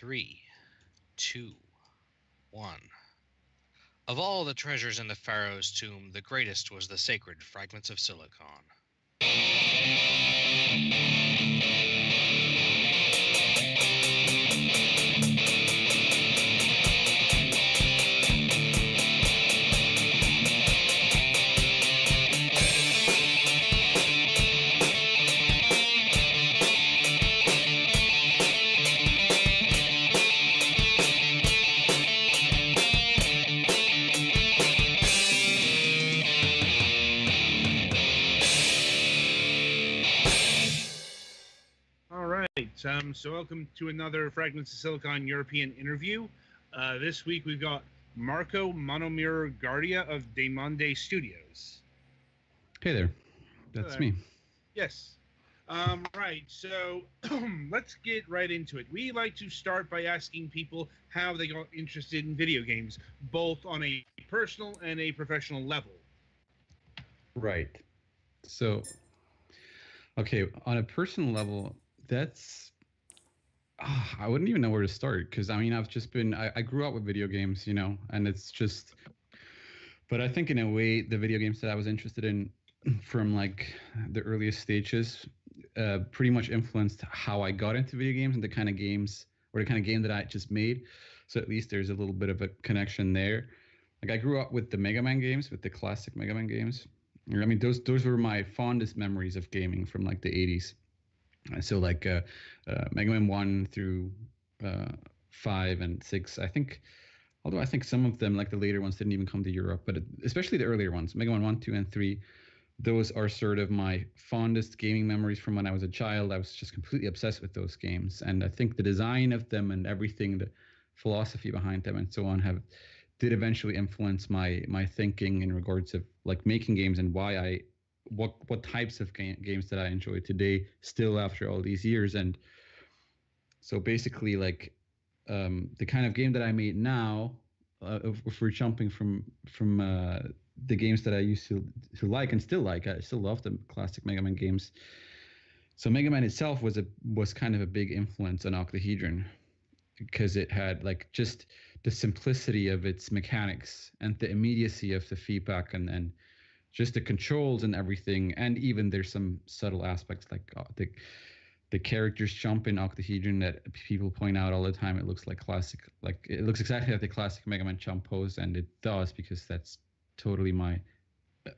3, 2, 1. Of all the treasures in the pharaoh's tomb, the greatest was the sacred fragments of silicon. So welcome to another Fragments of Silicon European interview. This week we've got Marco Monomirror Guardia of Demimonde Studios. Hey there. That's me. Yes. Right, so let's get right into it. We like to start by asking people how they got interested in video games, both on a personal and a professional level. Right. So, okay, on a personal level, that's... I wouldn't even know where to start because, I mean, I've just been... I grew up with video games, you know, and it's just... But I think in a way, the video games that I was interested in from, like, the earliest stages pretty much influenced how I got into video games and the kind of games, or the kind of game that I just made. So at least there's a little bit of a connection there. Like, I grew up with the Mega Man games, with the classic Mega Man games. I mean, those were my fondest memories of gaming from, like, the 80s. So like Mega Man 1 through 5 and 6, I think, although I think some of them, like the later ones, didn't even come to Europe, but especially the earlier ones, Mega Man 1, 2, and 3, those are sort of my fondest gaming memories from when I was a child. I was just completely obsessed with those games. And I think the design of them and everything, the philosophy behind them and so on did eventually influence my thinking in regards of like making games and why what types of games that I enjoy today still after all these years. And so basically like the kind of game that I made now, if we're jumping from the games that I used to like and still like, I still love the classic Mega Man games. So Mega Man itself was kind of a big influence on Octahedron because it had like just the simplicity of its mechanics and the immediacy of the feedback and just the controls and everything. And even there's some subtle aspects like the characters jump in Octahedron that people point out all the time. It looks like classic, like it looks exactly like the classic Mega Man jump pose, and it does because that's totally my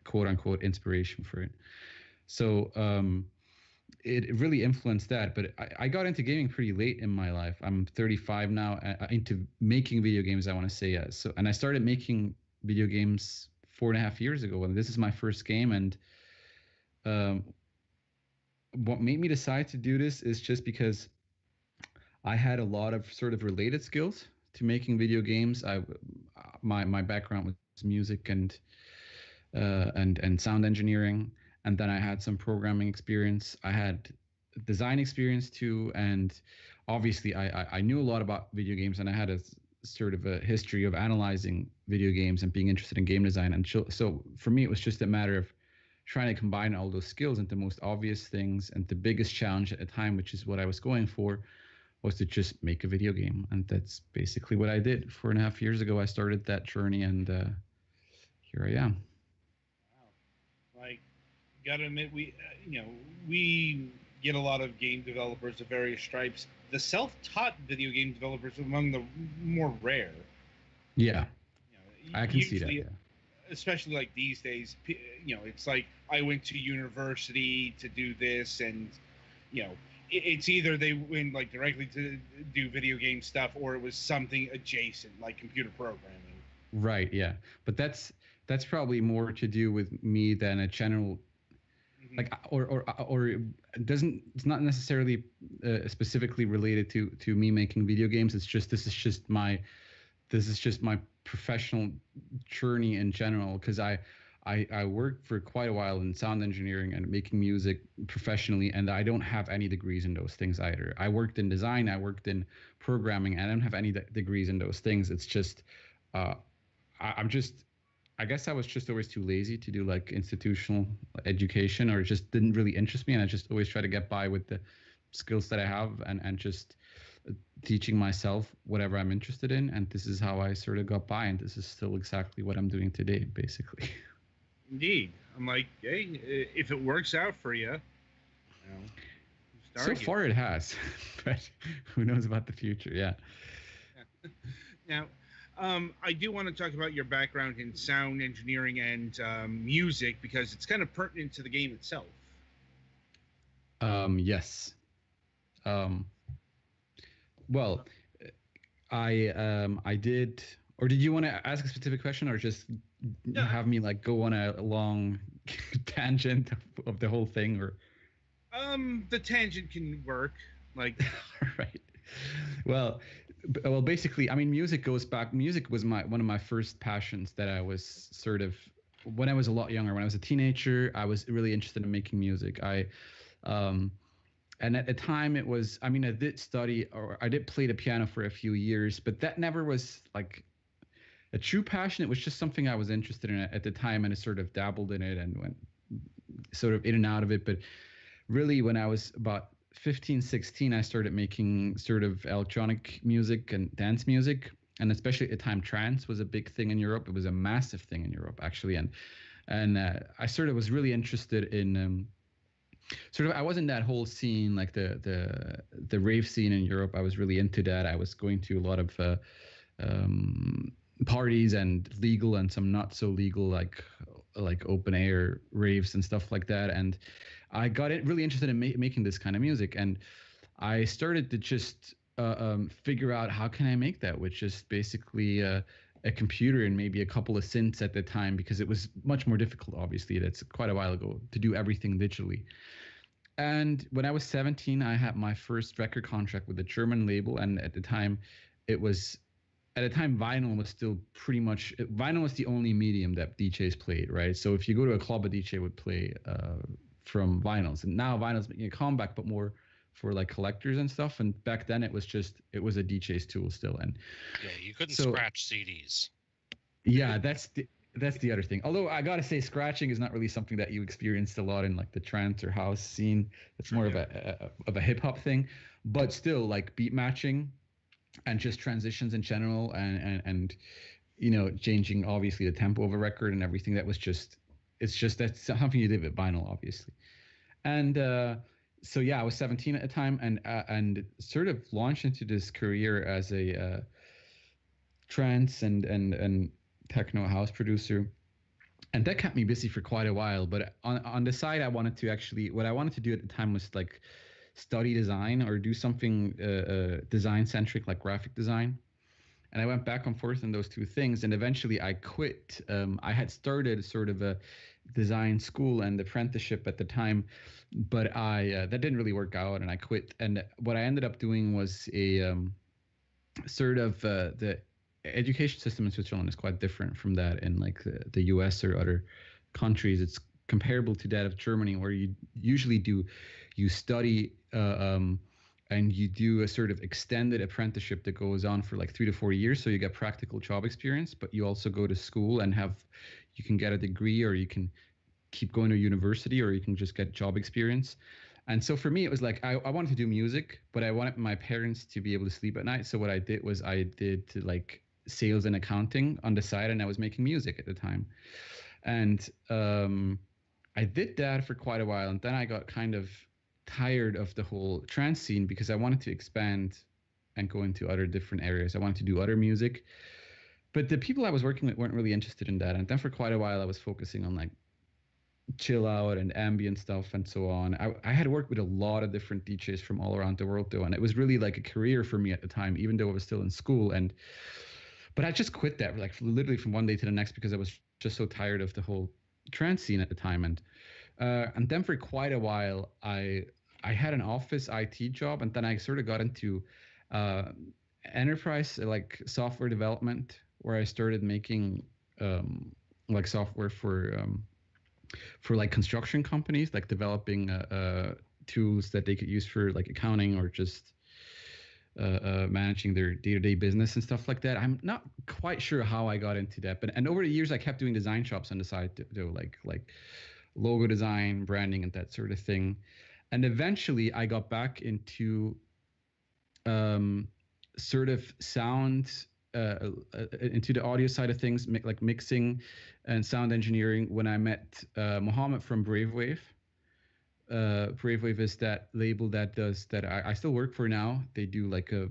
quote unquote inspiration for it. So it really influenced that. But I got into gaming pretty late in my life. I'm 35 now, into making video games, I want to say. And I started making video games 4.5 years ago, and this is my first game. And what made me decide to do this is just because I had a lot of sort of related skills to making video games. My background was music and sound engineering, and then I had some programming experience. I had design experience too, and obviously I knew a lot about video games, and I had a sort of a history of analyzing video games and being interested in game design. And so for me, it was just a matter of trying to combine all those skills into the most obvious things. And the biggest challenge at the time, which is what I was going for, was to just make a video game. And that's basically what I did. 4.5 years ago, I started that journey, and here I am. Wow. Like, gotta admit, we get a lot of game developers of various stripes. The self-taught video game developers are among the more rare. Yeah, I can see that. Yeah. Especially like these days, it's like I went to university to do this, and it's either they went like directly to do video game stuff, or it was something adjacent like computer programming. Right. Yeah, but that's probably more to do with me than a general. Like or it doesn't. It's not necessarily specifically related to me making video games. It's just this is just my professional journey in general, because I worked for quite a while in sound engineering and making music professionally, and I don't have any degrees in those things either. I worked in design, I worked in programming, and I don't have any degrees in those things. It's just I guess I was just always too lazy to do like institutional education, or it just didn't really interest me. And I just always try to get by with the skills that I have and just teaching myself whatever I'm interested in, and this is how I sort of got by, and this is still exactly what I'm doing today, basically. Indeed. I'm like, hey, if it works out for you, So far it has, but who knows about the future? Yeah. Now, I do want to talk about your background in sound engineering and music because it's kind of pertinent to the game itself. Yes. Well, I did. Or did you want to ask a specific question, or just have me like go on a long tangent of the whole thing, or? The tangent can work. Like, right. Well, basically, I mean, music goes back. Music was one of my first passions that I was sort of when I was a lot younger. When I was a teenager, I was really interested in making music. And at the time it was, I mean, I did study, or I did play the piano for a few years, but that never was like a true passion. It was just something I was interested in at the time, and I sort of dabbled in it and went sort of in and out of it. But really, when I was about 15, 16, I started making sort of electronic music and dance music. And especially at the time, trance was a big thing in Europe. It was a massive thing in Europe, actually. And I sort of was really interested in sort of, I was in that whole scene, like the rave scene in Europe. I was really into that. I was going to a lot of parties, and legal and some not so legal, like open air raves and stuff like that. And I got really interested in making this kind of music, and I started to just figure out how can I make that with just basically a computer and maybe a couple of synths at the time, because it was much more difficult. Obviously, that's quite a while ago, to do everything digitally. And when I was 17, I had my first record contract with a German label, and at the time, vinyl was still pretty much, vinyl was the only medium that DJs played, right? So if you go to a club, a DJ would play from vinyls, and now vinyl's making a comeback, but more for like collectors and stuff. And back then it was a DJ's tool still. And yeah, you couldn't scratch CDs. Yeah, that's the other thing. Although I gotta say, scratching is not really something that you experienced a lot in like the trance or house scene. It's more of a hip hop thing, but still, like beat matching and just transitions in general, and changing obviously the tempo of a record and everything. That was that's something you did with vinyl, obviously. And so yeah, I was 17 at the time, and sort of launched into this career as a trance and techno house producer, and that kept me busy for quite a while. But on the side, what I wanted to do at the time was like study design or do something design centric, like graphic design. And I went back and forth in those two things, and eventually I quit. I had started sort of a design school and apprenticeship at the time, but that didn't really work out, and I quit. And what I ended up doing was a sort of the education system in Switzerland is quite different from that in like the US or other countries. It's comparable to that of Germany, where you study and you do a sort of extended apprenticeship that goes on for like 3 to 4 years. So you get practical job experience, but you also go to school and you can get a degree, or you can keep going to university, or you can just get job experience. And so for me, it was like, I wanted to do music, but I wanted my parents to be able to sleep at night. So what I did was I did like sales and accounting on the side, and I was making music at the time. And I did that for quite a while. And then I got kind of tired of the whole trance scene, because I wanted to expand and go into other different areas. I wanted to do other music, but the people I was working with weren't really interested in that. And then for quite a while, I was focusing on like chill out and ambient stuff and so on. I had worked with a lot of different DJs from all around the world though, and it was really like a career for me at the time, even though I was still in school. But I just quit that like literally from one day to the next, because I was just so tired of the whole trance scene at the time. And then for quite a while, I had an office IT job, and then I sort of got into enterprise like software development, where I started making like software for like construction companies, like developing tools that they could use for like accounting or just managing their day-to-day business and stuff like that. I'm not quite sure how I got into that, and over the years I kept doing design shops on the side though, like logo design, branding, and that sort of thing. And eventually I got back into um, sort of sound into the audio side of things, like mixing and sound engineering, when I met Mohammed from Bravewave. Bravewave is that label that does that I still work for now. They do like a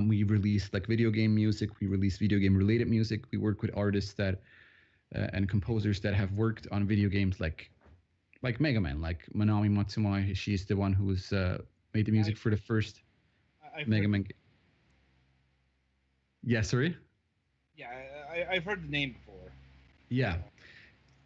we release like video game music. We release video game related music. We work with artists that and composers that have worked on video games like Mega Man, like Manami Matsumoto. She's the one who's made the music for the first Mega Man. Yeah, sorry. Yeah, I've heard the name before. Yeah.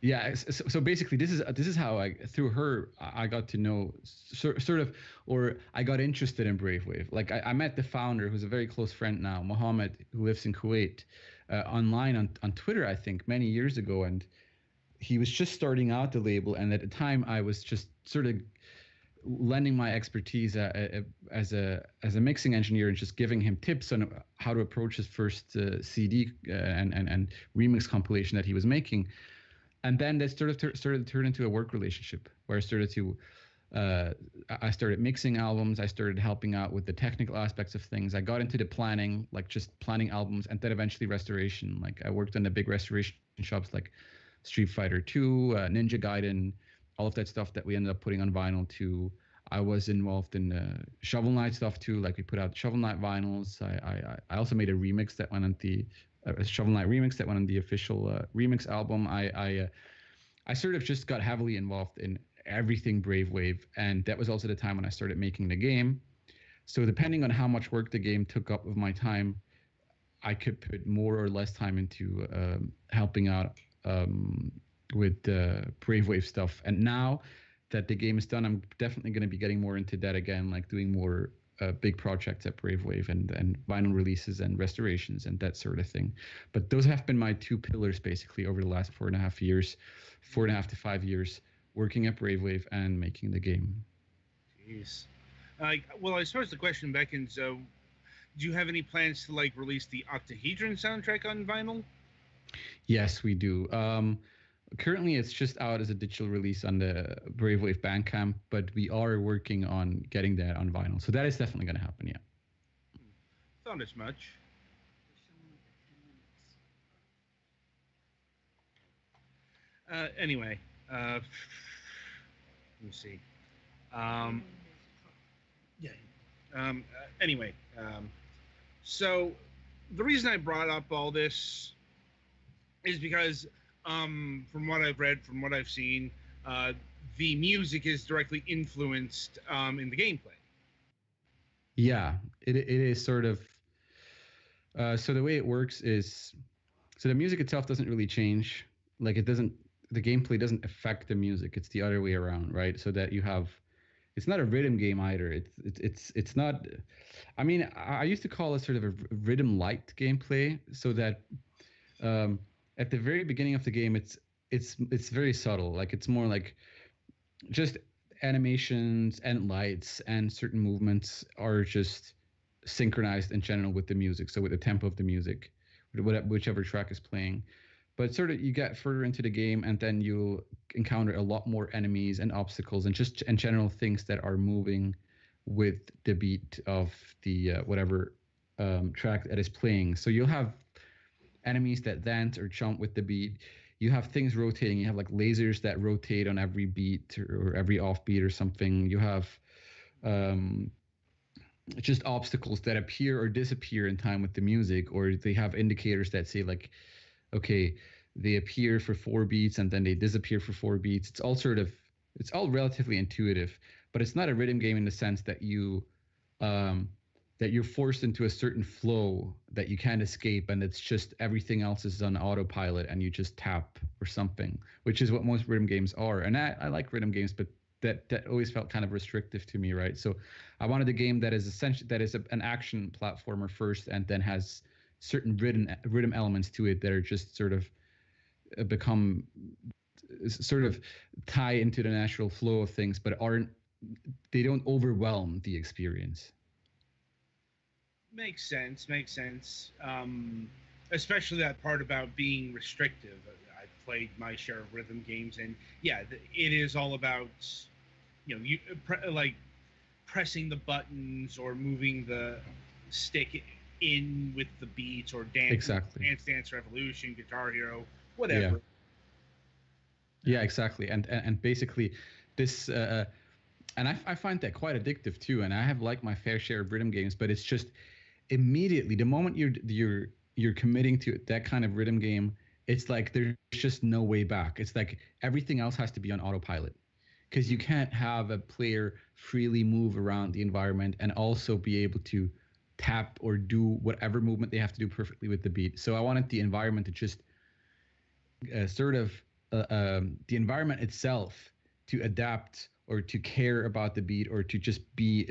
Yeah, so basically, this is how I through her I got to know sort of, or I got interested in Bravewave. Like I met the founder, who's a very close friend now, Mohammed, who lives in Kuwait, online on Twitter, I think, many years ago, and he was just starting out the label, and at the time I was just sort of lending my expertise as a mixing engineer and just giving him tips on how to approach his first CD and remix compilation that he was making. And then that started to turn into a work relationship where I started mixing albums. I started helping out with the technical aspects of things. I got into the planning, like just planning albums, and then eventually restoration. Like I worked on the big restoration shops like Street Fighter 2, Ninja Gaiden, all of that stuff that we ended up putting on vinyl too. I was involved in Shovel Knight stuff too. Like we put out Shovel Knight vinyls. I also made a remix that went on the a Shovel Knight remix that went on the official remix album. I sort of just got heavily involved in everything Bravewave, and that was also the time when I started making the game. So depending on how much work the game took up of my time, I could put more or less time into helping out with Bravewave stuff. And now that the game is done, I'm definitely going to be getting more into that again, like doing more big projects at Bravewave and vinyl releases and restorations and that sort of thing. But those have been my two pillars basically over the last 4.5 years, 4.5 to 5 years, working at Bravewave and making the game. Jeez. Well, I suppose the question beckons, do you have any plans to like release the Octahedron soundtrack on vinyl? Yes, we do. Currently, it's just out as a digital release on the Bravewave Bandcamp, but we are working on getting that on vinyl. So that is definitely going to happen, yeah. Thought as much. Anyway, let me see. Anyway, so the reason I brought up all this is because from what I've read, from what I've seen, the music is directly influenced in the gameplay. Yeah, it is sort of. So the way it works is, so the music itself doesn't really change. Like it doesn't, the gameplay doesn't affect the music. It's the other way around, right? So that you have, it's not a rhythm game either. It's not. I mean, I used to call it sort of a rhythm light gameplay, so that at the very beginning of the game, it's very subtle. Like it's more like just animations and lights and certain movements are just synchronized in general with the music. So with the tempo of the music, whichever track is playing. But sort of you get further into the game and then you'll encounter a lot more enemies and obstacles and just in general things that are moving with the beat of the whatever track that is playing. So you'll have enemies that dance or jump with the beat. You have things rotating. You have like lasers that rotate on every beat or every offbeat or something. You have just obstacles that appear or disappear in time with the music, or they have indicators that say like, okay, they appear for 4 beats and then they disappear for 4 beats. It's all relatively intuitive, but it's not a rhythm game in the sense that you're forced into a certain flow that you can't escape, and it's just everything else is on autopilot and you just tap or something, which is what most rhythm games are. And I like rhythm games, but that always felt kind of restrictive to me, right? So I wanted a game that is an action platformer first, and then has certain rhythm elements to it that are just sort of tie into the natural flow of things, but they don't overwhelm the experience. Makes sense. Especially that part about being restrictive. I've played my share of rhythm games, and yeah, it is all about, you pressing the buttons or moving the stick in with the beats or Exactly. Dance Revolution, Guitar Hero, whatever. Yeah, exactly. And basically, this and I find that quite addictive too. And I have like my fair share of rhythm games, but it's just immediately the moment you're committing to that kind of rhythm game, it's like there's just no way back. It's like everything else has to be on autopilot because you can't have a player freely move around the environment and also be able to tap or do whatever movement they have to do perfectly with the beat. So I wanted the environment to just sort of the environment itself to adapt or to care about the beat or to just be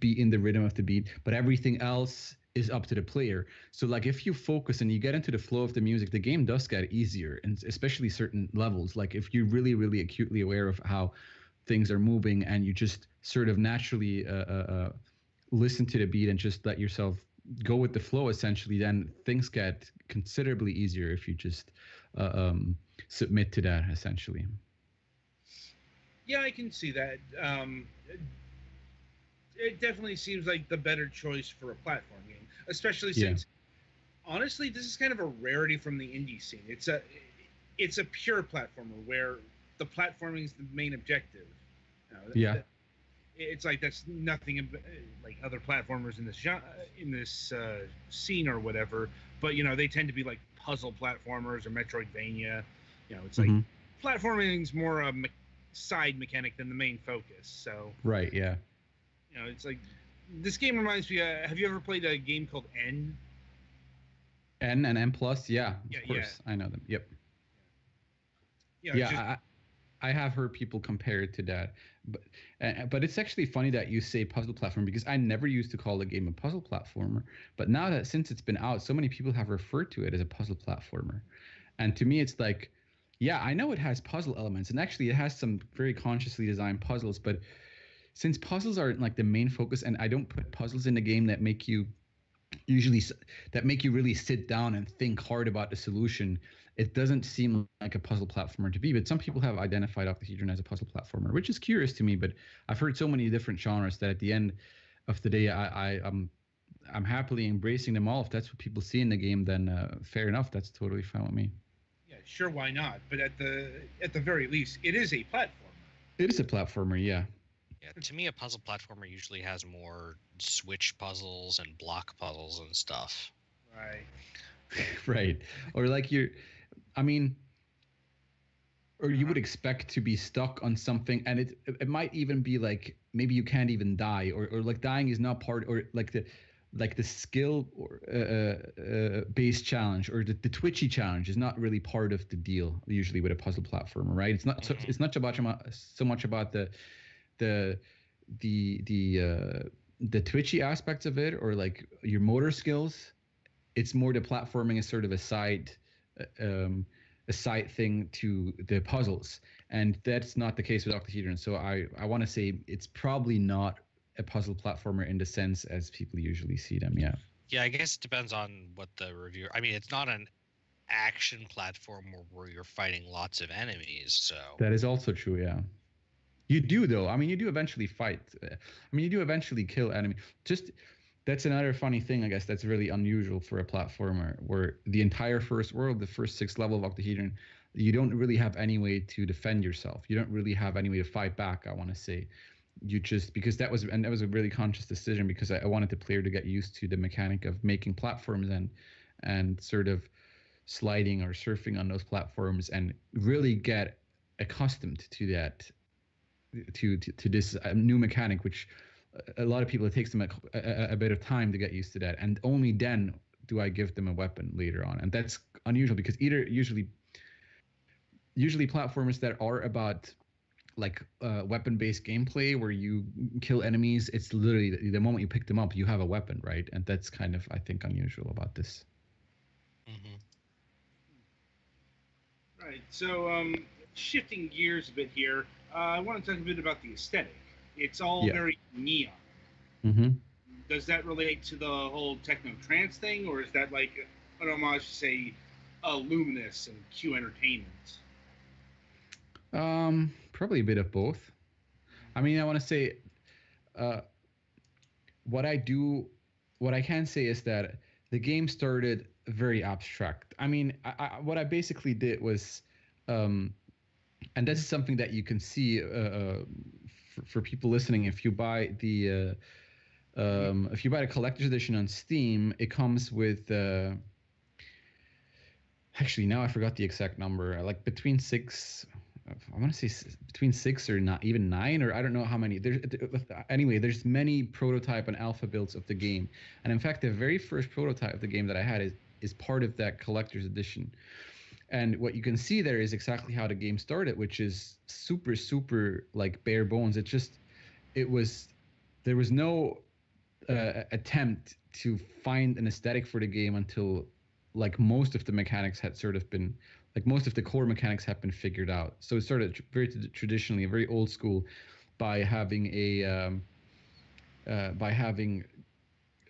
in the rhythm of the beat, but everything else is up to the player. So like if you focus and you get into the flow of the music, the game does get easier, and especially certain levels. Like if you're really acutely aware of how things are moving and you just sort of naturally listen to the beat and just let yourself go with the flow, essentially, then things get considerably easier if you just submit to that, essentially. Yeah, I can see that. It definitely seems like the better choice for a platform game, especially since, honestly, this is kind of a rarity from the indie scene. It's a pure platformer where the platforming is the main objective. It's like that's nothing like other platformers in this scene or whatever. But they tend to be like puzzle platformers or Metroidvania. It's like platforming is more a side mechanic than the main focus. So right, yeah. It's like this game reminds me. Have you ever played a game called N? N and N plus, yeah, of course, I know them. Yep. Yeah, I have heard people compare it to that, but it's actually funny that you say puzzle platform because I never used to call the game a puzzle platformer, but now that since it's been out, so many people have referred to it as a puzzle platformer, and to me, it's like, yeah, I know it has puzzle elements, and actually, it has some very consciously designed puzzles, but since puzzles aren't like the main focus, and I don't put puzzles in the game that make you really sit down and think hard about the solution, it doesn't seem like a puzzle platformer to be. But some people have identified Octahedron as a puzzle platformer, which is curious to me. But I've heard so many different genres that at the end of the day, I'm happily embracing them all. If that's what people see in the game, then fair enough. That's totally fine with me. Yeah, sure, why not? But at the very least, it is a platformer. It is a platformer, yeah. Yeah, to me, a puzzle platformer usually has more switch puzzles and block puzzles and stuff. Right. Right. Or like or you would expect to be stuck on something, and it might even be like maybe you can't even die, or like dying is not part, or like the skill or based challenge or the twitchy challenge is not really part of the deal usually with a puzzle platformer, right? It's not it's not so much about the twitchy aspects of it or like your motor skills. It's more the platforming is sort of a side thing to the puzzles, and that's not the case with Octahedron. So I want to say it's probably not a puzzle platformer in the sense as people usually see them. Yeah, I guess it depends on what the reviewer. I mean, it's not an action platform where you're fighting lots of enemies. So that is also true. Yeah. You do though. I mean, you do eventually fight. I mean, you do eventually kill enemy. Just that's another funny thing, I guess. That's really unusual for a platformer, where the entire first world, the first 6 level of Octahedron, you don't really have any way to defend yourself. You don't really have any way to fight back. I want to say, you just because that was a really conscious decision because I wanted the player to get used to the mechanic of making platforms and sort of sliding or surfing on those platforms and really get accustomed to that to this new mechanic, which a lot of people, it takes them a bit of time to get used to that, and only then do I give them a weapon later on. And that's unusual because usually platformers that are about like weapon-based gameplay where you kill enemies, it's literally the moment you pick them up you have a weapon, right? And that's kind of, I think, unusual about this. Right. So shifting gears a bit here, I want to talk a bit about the aesthetic. It's all very neon. Does that relate to the whole techno trance thing, or is that like an homage to, say, Luminous and Q Entertainment? Probably a bit of both. I mean, I want to say what I do, what I can say is that the game started very abstract. I mean, what I basically did was, um, and this is something that you can see for people listening. If you buy the collector's edition on Steam, it comes with actually now I forgot the exact number. Like between six, I want to say between six or not even nine, or I don't know how many. Anyway, there's many prototype and alpha builds of the game, and in fact, the very first prototype of the game that I had is part of that collector's edition. And what you can see there is exactly how the game started, which is super like bare bones. It was there was no attempt to find an aesthetic for the game until like most of the mechanics had sort of been like most of the core mechanics have been figured out. So it started very traditionally, very old school, by having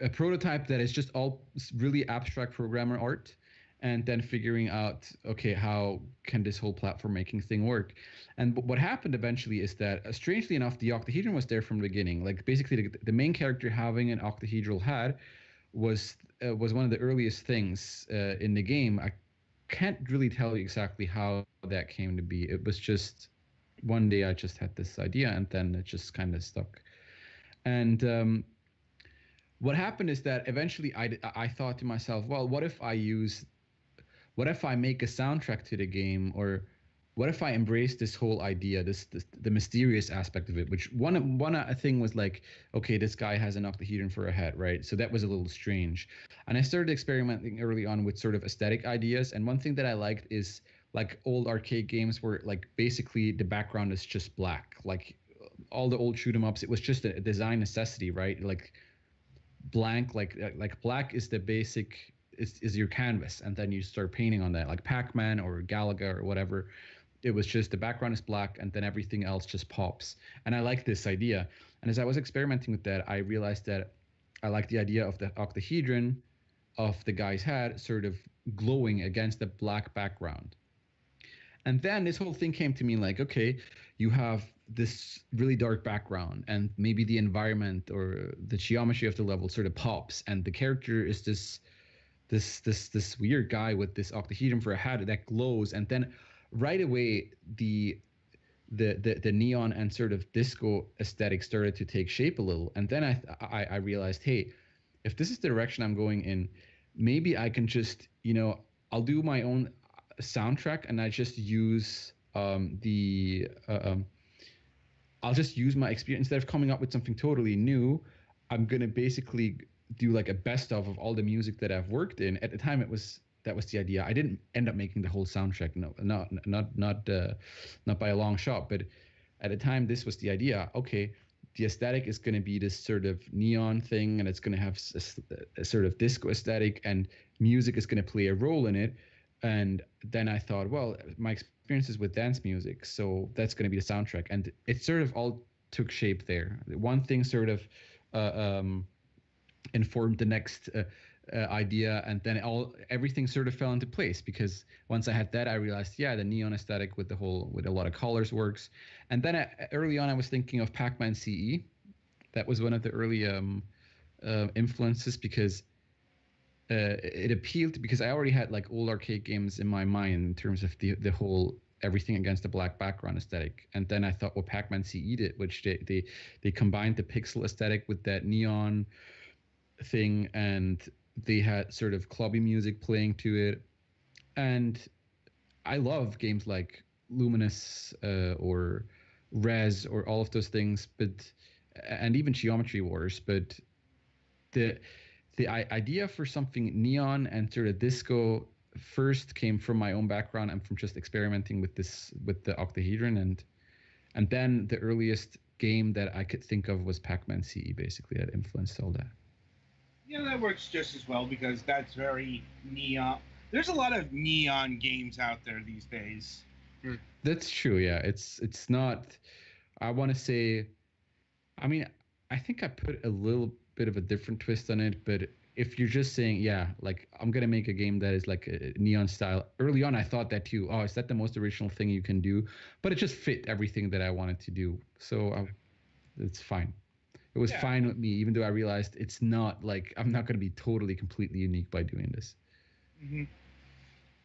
a prototype that is just all really abstract programmer art, and then figuring out, okay, how can this whole platform making thing work. And what happened eventually is that, strangely enough, the octahedron was there from the beginning. Like basically the main character having an octahedral head was one of the earliest things in the game. I can't really tell you exactly how that came to be. It was just one day I just had this idea, and then it just kind of stuck. And what happened is that eventually I thought to myself, well, what if I make a soundtrack to the game, or what if I embrace this whole idea, this the mysterious aspect of it? Which one thing was like, okay, this guy has an octahedron for a head, right? So that was a little strange, and I started experimenting early on with sort of aesthetic ideas. And one thing that I liked is like old arcade games where like basically the background is just black, like all the old shoot 'em ups. It was just a design necessity, right? Like blank, like black is the basic, is your canvas, and then you start painting on that, like Pac-Man or Galaga or whatever. It was just the background is black, and then everything else just pops. And I like this idea. And as I was experimenting with that, I realized that I like the idea of the octahedron of the guy's head sort of glowing against the black background. And then this whole thing came to me like, okay, you have this really dark background, and maybe the environment or the geometry of the level sort of pops, and the character is this weird guy with this octahedron for a head that glows. And then right away the neon and sort of disco aesthetic started to take shape a little. And then I realized, hey, if this is the direction I'm going in, maybe I can just, I'll do my own soundtrack, and I just use I'll just use my experience. Instead of coming up with something totally new, I'm gonna basically do like a best of all the music that I've worked in. At the time, that was the idea. I didn't end up making the whole soundtrack. No, not by a long shot. But at the time, this was the idea. Okay, the aesthetic is going to be this sort of neon thing, and it's going to have a sort of disco aesthetic, and music is going to play a role in it. And then I thought, well, my experiences with dance music, so that's going to be the soundtrack. And it sort of all took shape there. One thing sort of informed the next idea, and then everything sort of fell into place, because once I had that, I realized, yeah, the neon aesthetic with a lot of colors works. And then early on, I was thinking of Pac-Man CE. That was one of the early influences, because it appealed, because I already had like old arcade games in my mind in terms of the whole everything against the black background aesthetic. And then I thought, well, Pac-Man CE did, which they combined the pixel aesthetic with that neon thing, and they had sort of clubby music playing to it. And I love games like Luminous or Res or all of those things, and even Geometry Wars. But the idea for something neon and sort of disco first came from my own background and from just experimenting with the octahedron, and then the earliest game that I could think of was Pac-Man CE, basically, that influenced all that. Yeah, that works just as well, because that's very neon. There's a lot of neon games out there these days. That's true. Yeah, it's not. I want to say. I mean, I think I put a little bit of a different twist on it, but if you're just saying, yeah, like I'm gonna make a game that is like a neon style. Early on, I thought that too. Oh, is that the most original thing you can do? But it just fit everything that I wanted to do, so it's fine. It was Yeah. fine with me, even though I realized it's not like I'm not going to be totally completely unique by doing this. Hmm.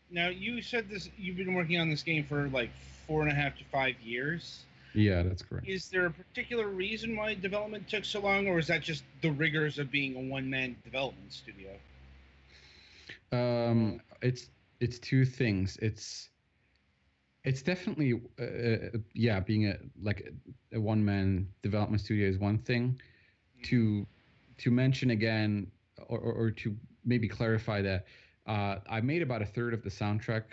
Now, you said this. You've been working on this game for like 4.5 to 5 years. Yeah, that's correct. Is there a particular reason why development took so long, or is that just the rigors of being a one-man development studio? It's two things. It's definitely yeah, being a one man development studio is one thing. Mm-hmm. To mention again, or to maybe clarify that I made about a third of the soundtrack,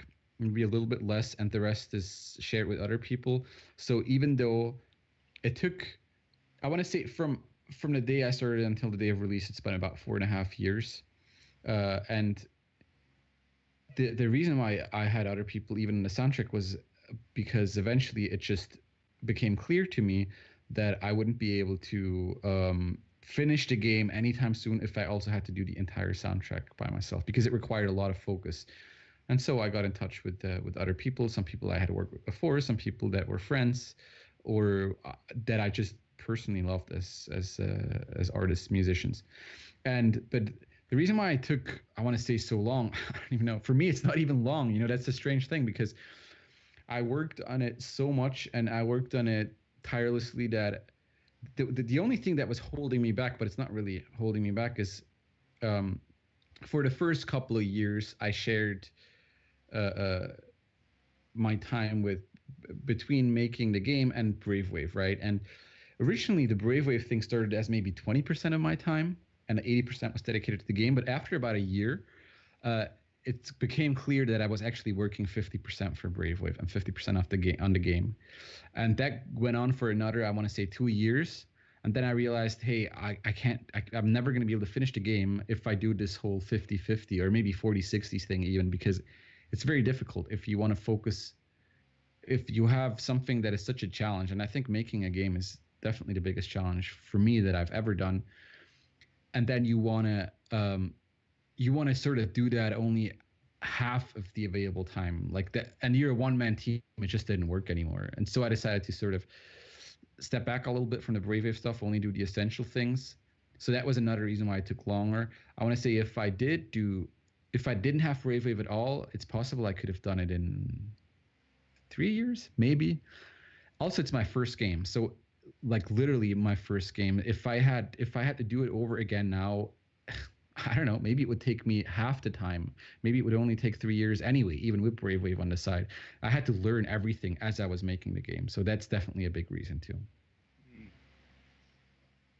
maybe a little bit less, and the rest is shared with other people. So even though it took, I want to say from the day I started until the day of release, it's been about 4.5 years. And the reason why I had other people even in the soundtrack was because eventually it just became clear to me that I wouldn't be able to finish the game anytime soon if I also had to do the entire soundtrack by myself, because it required a lot of focus. And so I got in touch with other people, some people I had worked with before, some people that were friends, or that I just personally loved as artists, musicians. But the reason why it took, I want to say, so long, I don't even know. For me, it's not even long. That's the strange thing, because I worked on it so much and I worked on it tirelessly that the only thing that was holding me back, but it's not really holding me back, is um, for the first couple of years, I shared uh, uh, my time with between making the game and Brave Wave, right? And originally, the Brave Wave thing started as maybe 20% of my time, and 80% was dedicated to the game. But after about a year, uh, it became clear that I was actually working 50% for Brave Wave and 50% of the game on the game, and that went on for another, I want to say, 2 years. And then I realized, hey, I can't, I'm never going to be able to finish the game if I do this whole 50-50 or maybe 40-60 thing, even, because it's very difficult if you want to focus, if you have something that is such a challenge. And I think making a game is definitely the biggest challenge for me that I've ever done. And then you want to sort of do that only half of the available time, like that, and you're a one-man team, it just didn't work anymore. And so I decided to sort of step back a little bit from the Brave Wave stuff, only do the essential things. So that was another reason why it took longer. I want to say if I didn't have Brave Wave at all, it's possible I could have done it in 3 years, maybe. Also, it's my first game, so like literally my first game. If I had to do it over again now, I don't know, maybe it would take me half the time. Maybe it would only take 3 years anyway, even with Brave Wave on the side. I had to learn everything as I was making the game. So that's definitely a big reason too. Hmm.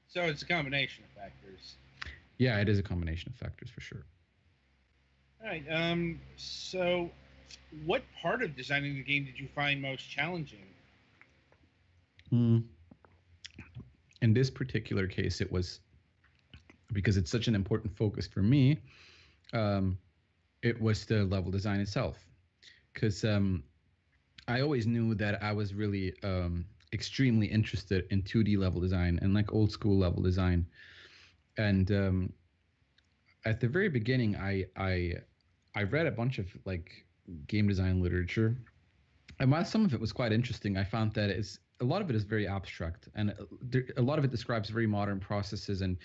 So it's a combination of factors. Yeah, it is a combination of factors for sure. All right. So, what part of designing the game did you find most challenging? Mm. In this particular case, it was because it's such an important focus for me. Um, it was the level design itself, because I always knew that I was really extremely interested in 2D level design and like old school level design. And at the very beginning, I read a bunch of like game design literature, and while some of it was quite interesting, I found that it's a lot of it is very abstract, and a lot of it describes very modern processes. And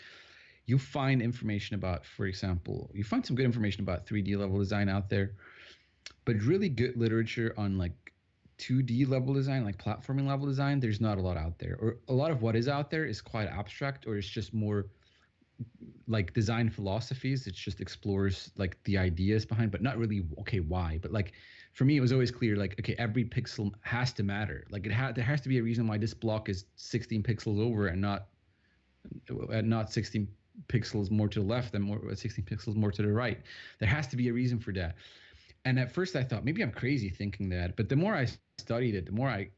you find information about, for example, you find some good information about 3D level design out there, but really good literature on like 2D level design, like platforming level design, there's not a lot out there. Or a lot of what is out there is quite abstract, or it's just more like design philosophies. It just explores like the ideas behind, but not really, okay, why? But like for me, it was always clear, like, okay, every pixel has to matter. Like there has to be a reason why this block is 16 pixels over and not 16 pixels more to the left and more 16 pixels more to the right. There has to be a reason for that. And at first I thought maybe I'm crazy thinking that, but the more I studied it, the more I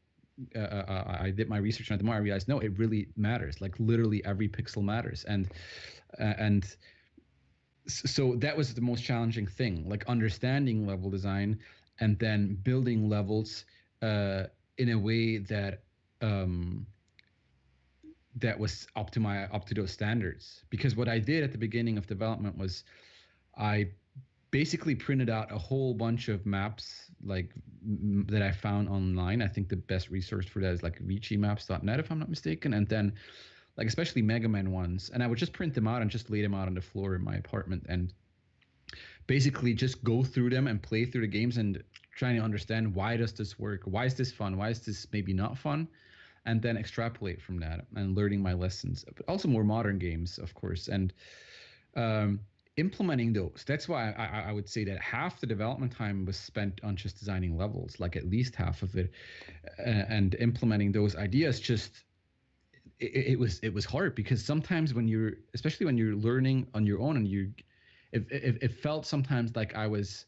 did my research on it, the more I realized, no, it really matters. Like literally every pixel matters. And so that was the most challenging thing, like understanding level design and then building levels in a way that that was up to those standards. Because what I did at the beginning of development was I basically printed out a whole bunch of maps like that I found online. I think the best resource for that is like vichimaps.net, if I'm not mistaken. And then like especially Mega Man ones, and I would just print them out and just lay them out on the floor in my apartment and basically just go through them and play through the games and trying to understand why does this work, why is this fun, why is this maybe not fun, and then extrapolate from that and learning my lessons. But also more modern games, of course, and um, implementing those. That's why I would say that half the development time was spent on just designing levels, like at least half of it, and implementing those ideas. Just it was hard because sometimes when you're, especially when you're learning on your own, and it felt sometimes like I wasn't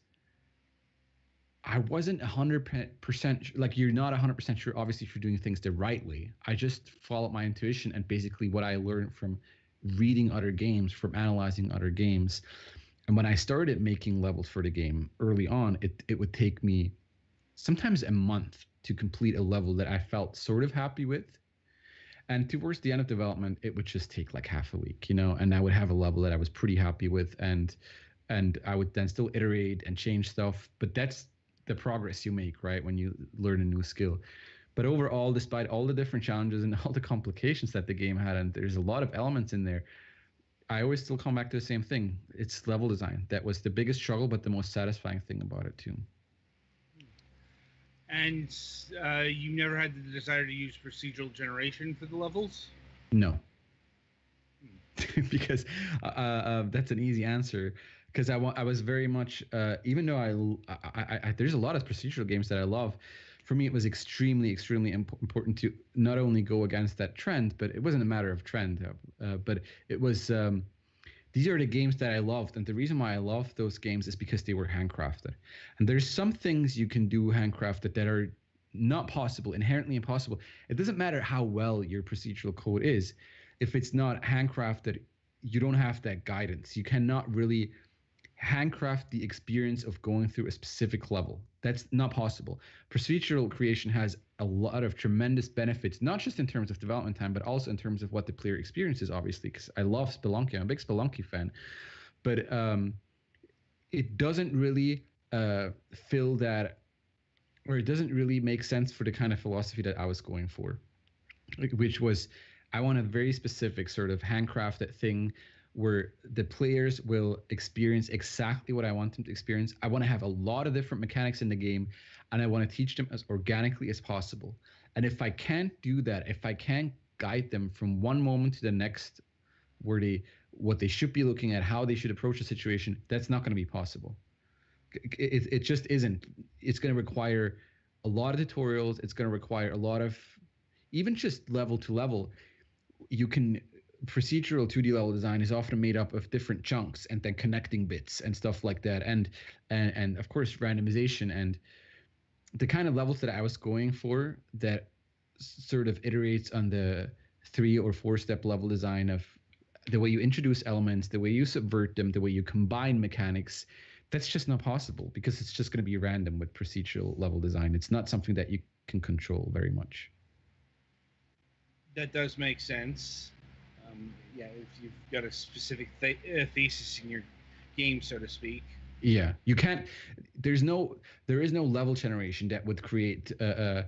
100% like, you're not 100% sure obviously if you're doing things the right way. I just followed my intuition and basically what I learned from reading other games, from analyzing other games. And when I started making levels for the game early on, it would take me sometimes a month to complete a level that I felt sort of happy with. And towards the end of development, it would just take like half a week, and I would have a level that I was pretty happy with, and I would then still iterate and change stuff. But that's the progress you make, right, when you learn a new skill. But overall, despite all the different challenges and all the complications that the game had, and there's a lot of elements in there, I always still come back to the same thing. It's level design. That was the biggest struggle, but the most satisfying thing about it too. And you never had the desire to use procedural generation for the levels? No. Because that's an easy answer. Because I was very much, even though I there's a lot of procedural games that I love, for me it was extremely, extremely important to not only go against that trend, but it wasn't a matter of trend, but it was, these are the games that I loved. And the reason why I loved those games is because they were handcrafted. And there's some things you can do handcrafted that are not possible, inherently impossible. It doesn't matter how well your procedural code is. If it's not handcrafted, you don't have that guidance. You cannot really handcraft the experience of going through a specific level. That's not possible. Procedural creation has a lot of tremendous benefits, not just in terms of development time, but also in terms of what the player experiences, obviously, because I love Spelunky. I'm a big Spelunky fan. But it doesn't really fill that, or it doesn't really make sense for the kind of philosophy that I was going for, which was, I want a very specific sort of handcrafted thing where the players will experience exactly what I want them to experience. I want to have a lot of different mechanics in the game, and I want to teach them as organically as possible. And if I can't do that, if I can't guide them from one moment to the next, what they should be looking at, how they should approach a situation, that's not going to be possible. It just isn't. It's going to require a lot of tutorials. It's going to require a lot of, even just level to level. Procedural 2D level design is often made up of different chunks and then connecting bits and stuff like that, and of course randomization. And the kind of levels that I was going for that sort of iterates on the 3 or 4 step level design of the way you introduce elements, the way you subvert them, the way you combine mechanics, that's just not possible because it's just going to be random with procedural level design. It's not something that you can control very much. That does make sense. Yeah, if you've got a specific thesis in your game, so to speak. Yeah, you can't. There is no level generation that would create the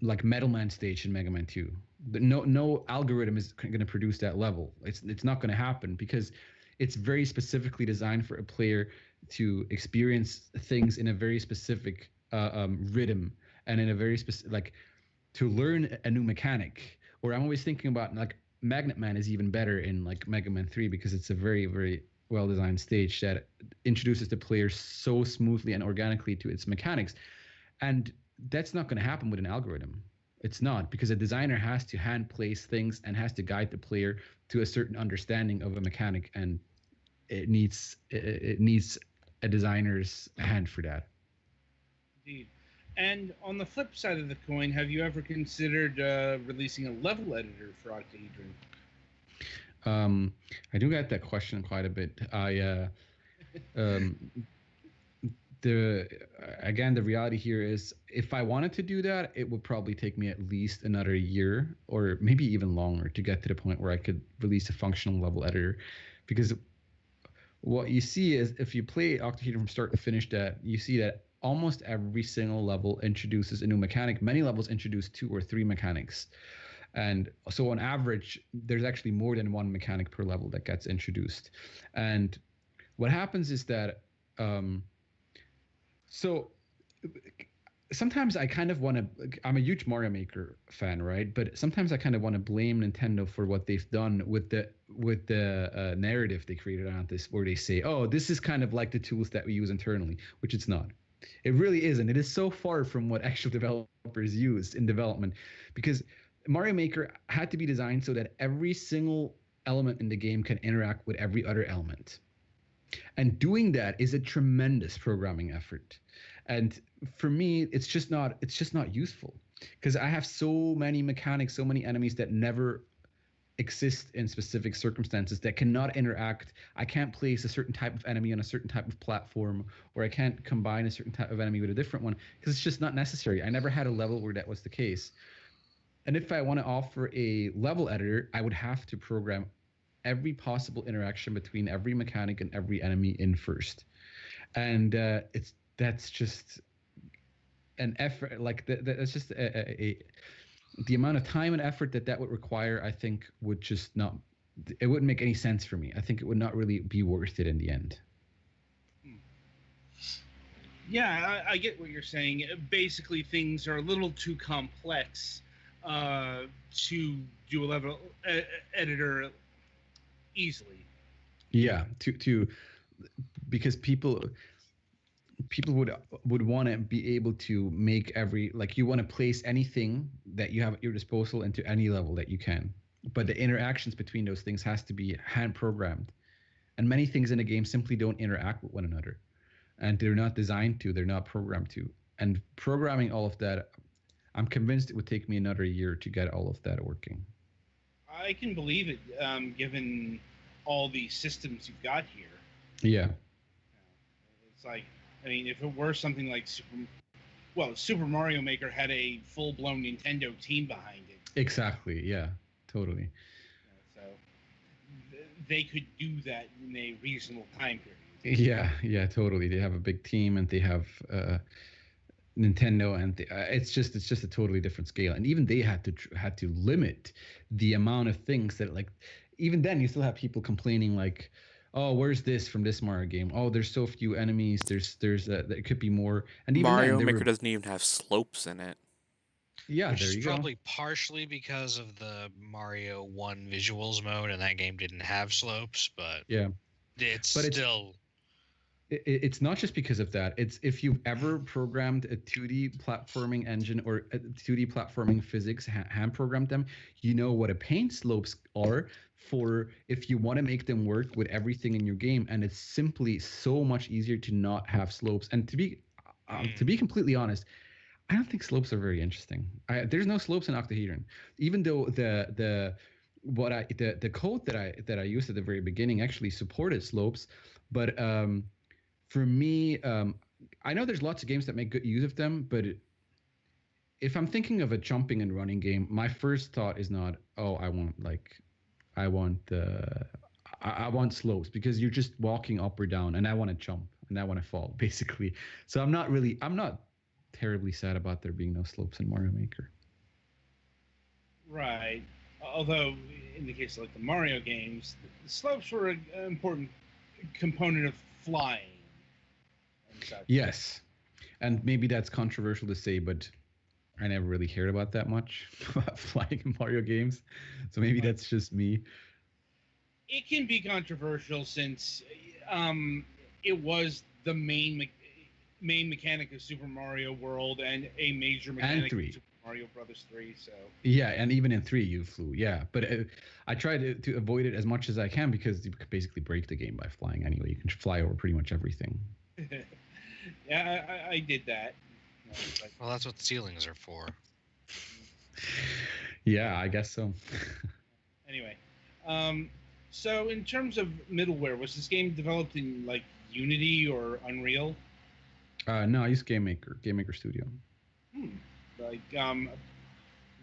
like Metal Man stage in Mega Man 2. No algorithm is going to produce that level. It's not going to happen because it's very specifically designed for a player to experience things in a very specific rhythm and in a very specific, like, to learn a new mechanic. Or I'm always thinking about, like, Magnet Man is even better in like Mega Man 3 because it's a very, very well designed stage that introduces the player so smoothly and organically to its mechanics. And that's not going to happen with an algorithm. It's not, because a designer has to hand place things and has to guide the player to a certain understanding of a mechanic, and it needs a designer's hand for that. Indeed. And on the flip side of the coin, have you ever considered releasing a level editor for Octahedron? I do get that question quite a bit. The reality here is, if I wanted to do that, it would probably take me at least another year or maybe even longer to get to the point where I could release a functional level editor. Because what you see is, if you play Octahedron from start to finish, that you see that almost every single level introduces a new mechanic. Many levels introduce 2 or 3 mechanics. And so on average, there's actually more than one mechanic per level that gets introduced. And what happens is that so sometimes I kind of want to. I'm a huge Mario Maker fan, right? But sometimes I kind of want to blame Nintendo for what they've done with the narrative they created on this, where they say, "Oh, this is kind of like the tools that we use internally," which it's not. It really isn't. It is so far from what actual developers use in development, because Mario Maker had to be designed so that every single element in the game can interact with every other element. And doing that is a tremendous programming effort. And for me, it's just not useful, because I have so many mechanics, so many enemies that never exist in specific circumstances, that cannot interact. I can't place a certain type of enemy on a certain type of platform, or I can't combine a certain type of enemy with a different one, because it's just not necessary. I never had a level where that was the case. And if I want to offer a level editor, I would have to program every possible interaction between every mechanic and every enemy in first. And that's just an effort. Like that's just the amount of time and effort that would require. I think would just not. It wouldn't make any sense for me. I think it would not really be worth it in the end. Yeah, I get what you're saying. Basically, things are a little too complex to do a level editor easily. Yeah, to because people would want to be able to make every, like, you want to place anything that you have at your disposal into any level that you can, but the interactions between those things has to be hand programmed, and many things in a game simply don't interact with one another, and they're not designed to, they're not programmed to. And programming all of that, I'm convinced it would take me another year to get all of that working. I can believe it, given all the systems you've got here. Yeah. It's like, I mean, if it were something like Super Mario Maker had a full-blown Nintendo team behind it. Exactly. Yeah. Totally. So they could do that in a reasonable time period. Yeah. Yeah. Totally. They have a big team, and they have Nintendo, and it's just a totally different scale. And even they had to limit the amount of things that, like, even then you still have people complaining, like, oh, where's this from this Mario game? Oh, there's so few enemies. There could be more. And even Mario then, Maker doesn't even have slopes in it. Yeah, Which there is you probably partially because of the Mario 1 visuals mode, and that game didn't have slopes, but yeah, it's but still. It's not just because of that. It's if you've ever programmed a 2D platforming engine or a 2D platforming physics, hand programmed them, you know what a paint slopes are for if you want to make them work with everything in your game. And it's simply so much easier to not have slopes. And to be completely honest, I don't think slopes are very interesting. There's no slopes in Octahedron, even though the code that I used at the very beginning actually supported slopes, but for me, I know there's lots of games that make good use of them, but if I'm thinking of a jumping and running game, my first thought is not, oh, I want slopes, because you're just walking up or down, and I want to jump and I want to fall, basically. So I'm not terribly sad about there being no slopes in Mario Maker. Right. Although, in the case of like the Mario games, the slopes were an important component of flying. Yes, and maybe that's controversial to say, but I never really cared about that much about flying in Mario games, so maybe that's just me. It can be controversial since it was the main mechanic of Super Mario World and a major mechanic of Super Mario Brothers 3. So yeah, and even in 3 you flew, yeah, but I try to avoid it as much as I can, because you could basically break the game by flying anyway. You can fly over pretty much everything. Yeah, I did that. Well, that's what ceilings are for. Yeah, I guess so. Anyway, so in terms of middleware, was this game developed in like Unity or Unreal? No, I use Game Maker Studio. Like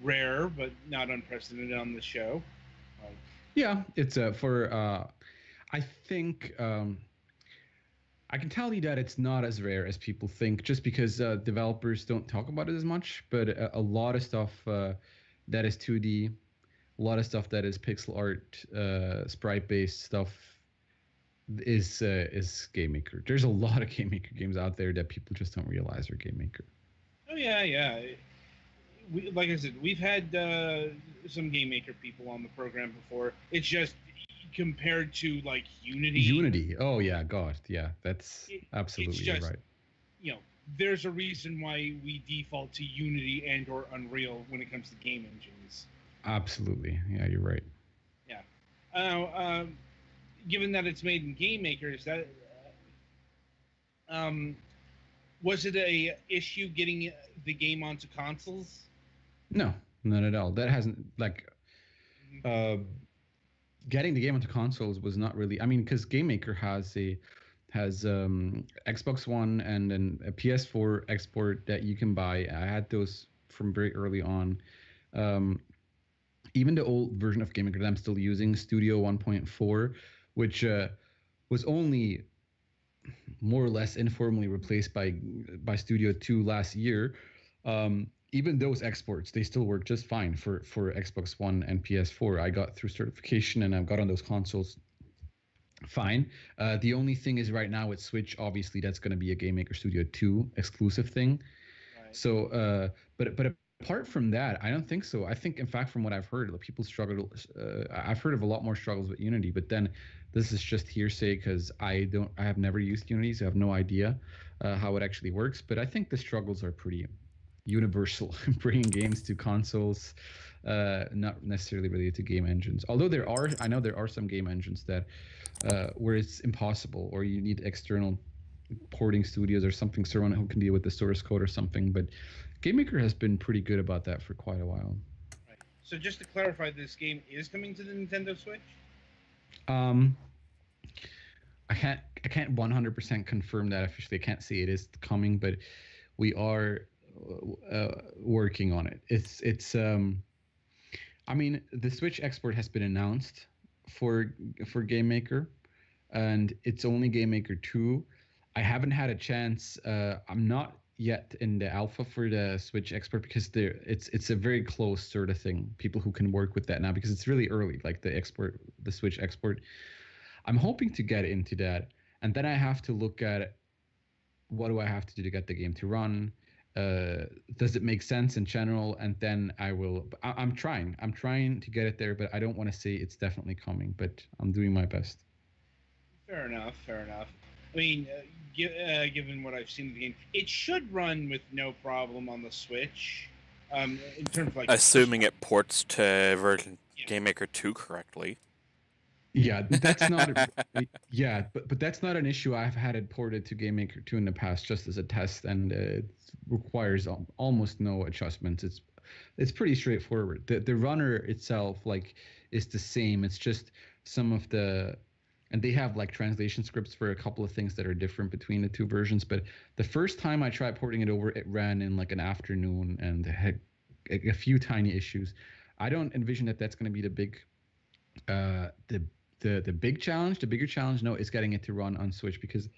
rare, but not unprecedented on the show. Yeah, it's for I think I can tell you that it's not as rare as people think, just because developers don't talk about it as much. But a lot of stuff that is 2D. A lot of stuff that is pixel art, sprite based stuff is Game Maker. There's a lot of Game Maker games out there that people just don't realize are Game Maker. Oh yeah. Like I said, we've had some Game Maker people on the program before. It's just compared to like Unity. Unity. Oh yeah, God, yeah, that's absolutely it's just, right. You know, there's a reason why we default to Unity and or Unreal when it comes to game engines. Absolutely, yeah, you're right. Yeah. Given that it's made in Game Maker, is that was it a issue getting the game onto consoles? No, not at all. That hasn't like getting the game onto consoles was not really. I mean, because Game Maker has Xbox One and then a PS4 export that you can buy. I had those from very early on. Even the old version of Game Maker that I'm still using, Studio 1.4, which was only more or less informally replaced by Studio 2 last year. Even those exports, they still work just fine for Xbox One and PS4. I got through certification and I've got on those consoles fine. The only thing is right now with Switch, obviously that's going to be a Game Maker Studio 2 exclusive thing. Right. So, but apart from that, I don't think so. I think, in fact, from what I've heard, people struggle. I've heard of a lot more struggles with Unity, but then this is just hearsay because I have never used Unity, so I have no idea how it actually works. But I think the struggles are pretty universal bringing games to consoles, not necessarily related to game engines. Although I know there are some game engines that where it's impossible, or you need external porting studios or something, someone who can deal with the source code or something. But Game Maker has been pretty good about that for quite a while. Right. So just to clarify, this game is coming to the Nintendo Switch? I can't 100% confirm that officially. I can't say it is coming, but we are working on it. It's I mean, the Switch export has been announced for Game Maker, and it's only Game Maker 2. I haven't had a chance. I'm not yet in the alpha for the Switch export because it's a very close sort of thing. People who can work with that now because it's really early, like the Switch export. I'm hoping to get into that, and then I have to look at what do I have to do to get the game to run. Does it make sense in general? And then I'm trying to get it there, but I don't want to say it's definitely coming, but I'm doing my best. Fair enough. I mean, given what I've seen of the game, it should run with no problem on the Switch. In terms of like, assuming it ports to version Game Maker 2 correctly. Yeah, that's not. But that's not an issue. I've had it ported to Game Maker 2 in the past, just as a test, and it requires almost no adjustments. It's pretty straightforward. The runner itself is the same. It's just some of the, and they have like translation scripts for a couple of things that are different between the two versions. But the first time I tried porting it over, it ran in like an afternoon and had a few tiny issues. I don't envision that that's going to be the big the big challenge. The bigger challenge, no, is getting it to run on Switch, because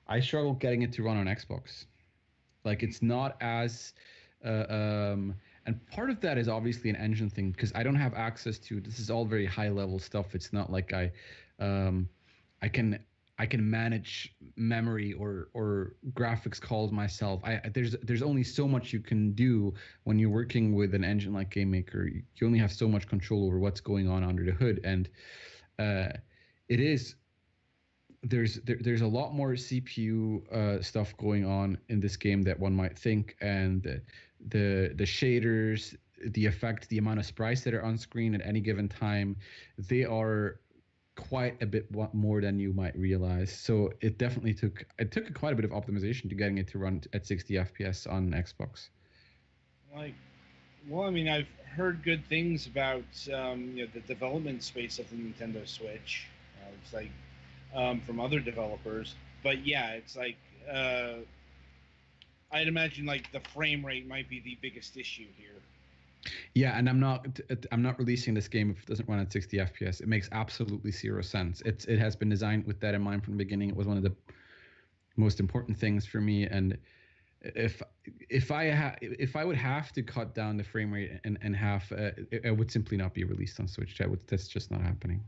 I struggle getting it to run on Xbox. Like, it's not as and part of that is obviously an engine thing, because I don't have access to, this is all very high level stuff. It's not like I can manage memory or graphics calls myself. There's only so much you can do when you're working with an engine like Game Maker. You only have so much control over what's going on under the hood, and there's a lot more CPU stuff going on in this game that one might think, and the shaders, the effect, the amount of sprites that are on screen at any given time, they are quite a bit more than you might realize. So it definitely took quite a bit of optimization to getting it to run at 60 FPS on Xbox. Well, I mean, I've heard good things about the development space of the Nintendo Switch. It's like from other developers, but yeah, it's like I'd imagine like the frame rate might be the biggest issue here. Yeah, and I'm not releasing this game if it doesn't run at 60 FPS. It makes absolutely zero sense. It has been designed with that in mind from the beginning. It was one of the most important things for me, and if I would have to cut down the frame rate and half, it would simply not be released on Switch. That's just not happening.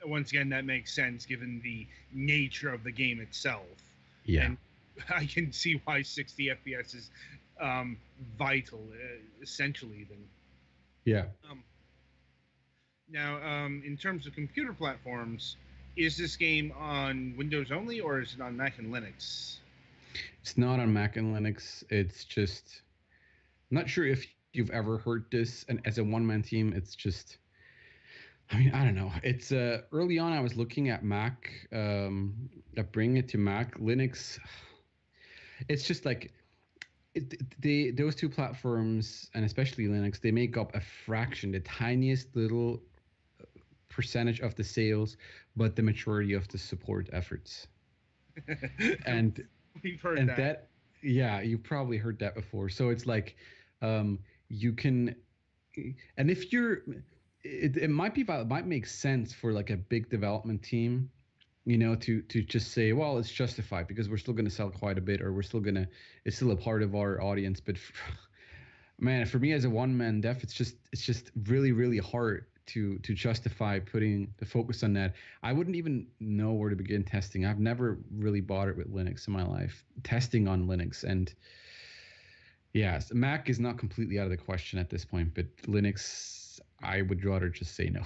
Once again, that makes sense given the nature of the game itself. Yeah. And I can see why 60 FPS is vital, essentially. Even. Yeah. Now, in terms of computer platforms, is this game on Windows only, or is it on Mac and Linux? It's not on Mac and Linux. It's just, I'm not sure if you've ever heard this. And as a one-man team, it's just, I mean, I don't know. It's early on, I was looking at Mac, at bringing it to Mac. Linux, it's just like, those two platforms, and especially Linux, they make up a fraction, the tiniest little percentage of the sales, but the majority of the support efforts. And we've heard that. Yeah, you've probably heard that before. So it's like, you can, and if you're, it might make sense for like a big development team, to just say, well, it's justified because we're still going to sell quite a bit, or it's still a part of our audience. But man, for me as a one-man dev, it's just really, really hard to justify putting the focus on that. I wouldn't even know where to begin testing. I've never really bothered with Linux in my life, testing on Linux. And yes, Mac is not completely out of the question at this point, but Linux, I would rather just say no.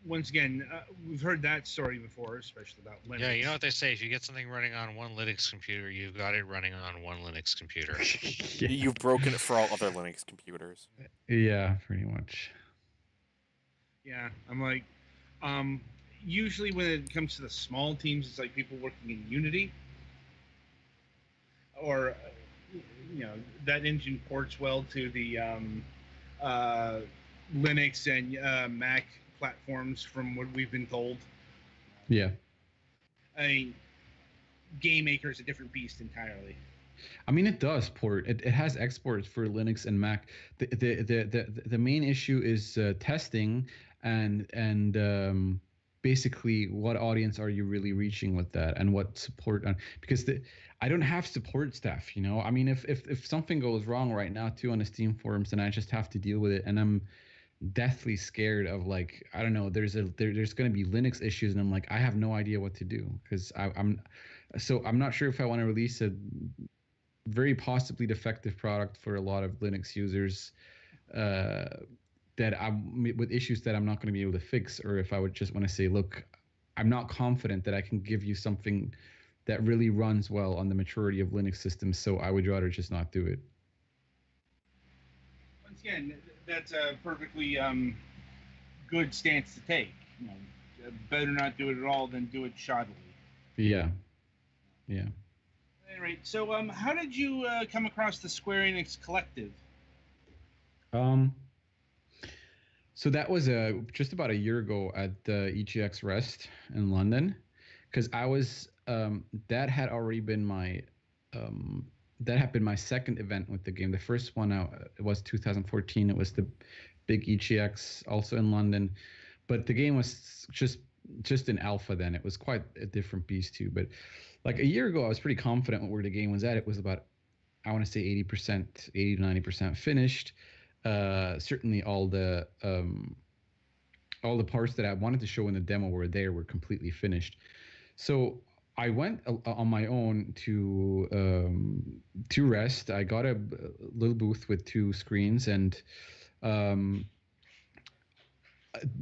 Once again, we've heard that story before, especially about Linux. Yeah, you know what they say: if you get something running on one Linux computer, you've got it running on one Linux computer. Yeah. You've broken it for all other Linux computers. Yeah, pretty much. Yeah, I'm like, usually when it comes to the small teams, it's like people working in Unity, or that engine ports well to the Linux and Mac platforms, from what we've been told. Yeah. I mean, Game Maker is a different beast entirely. I mean, it does port. It has exports for Linux and Mac. The main issue is testing and basically what audience are you really reaching with that, and what support because I don't have support staff. I mean, if something goes wrong right now too on the Steam forums, then I just have to deal with it, and I'm deathly scared of, like, I don't know, there's going to be Linux issues, and I'm like, I have no idea what to do, because I'm not sure if I want to release a very possibly defective product for a lot of Linux users that I'm with issues that I'm not going to be able to fix, or if I would just want to say, look, I'm not confident that I can give you something that really runs well on the maturity of Linux systems, so I would rather just not do it. Once again, that's a perfectly good stance to take. Better not do it at all than do it shoddily. Yeah. All right. So, how did you come across the Square Enix Collective? So that was just about a year ago at EGX Rest in London, because I was that had been my second event with the game. The first one it was 2014. It was the big EGX, also in London, but the game was just in alpha then. It was quite a different beast too. But like a year ago, I was pretty confident where the game was at. It was about, I want to say 80%, 80 to 90% finished. Certainly all the parts that I wanted to show in the demo were completely finished. So I went on my own to Rest. I got a little booth with 2 screens, and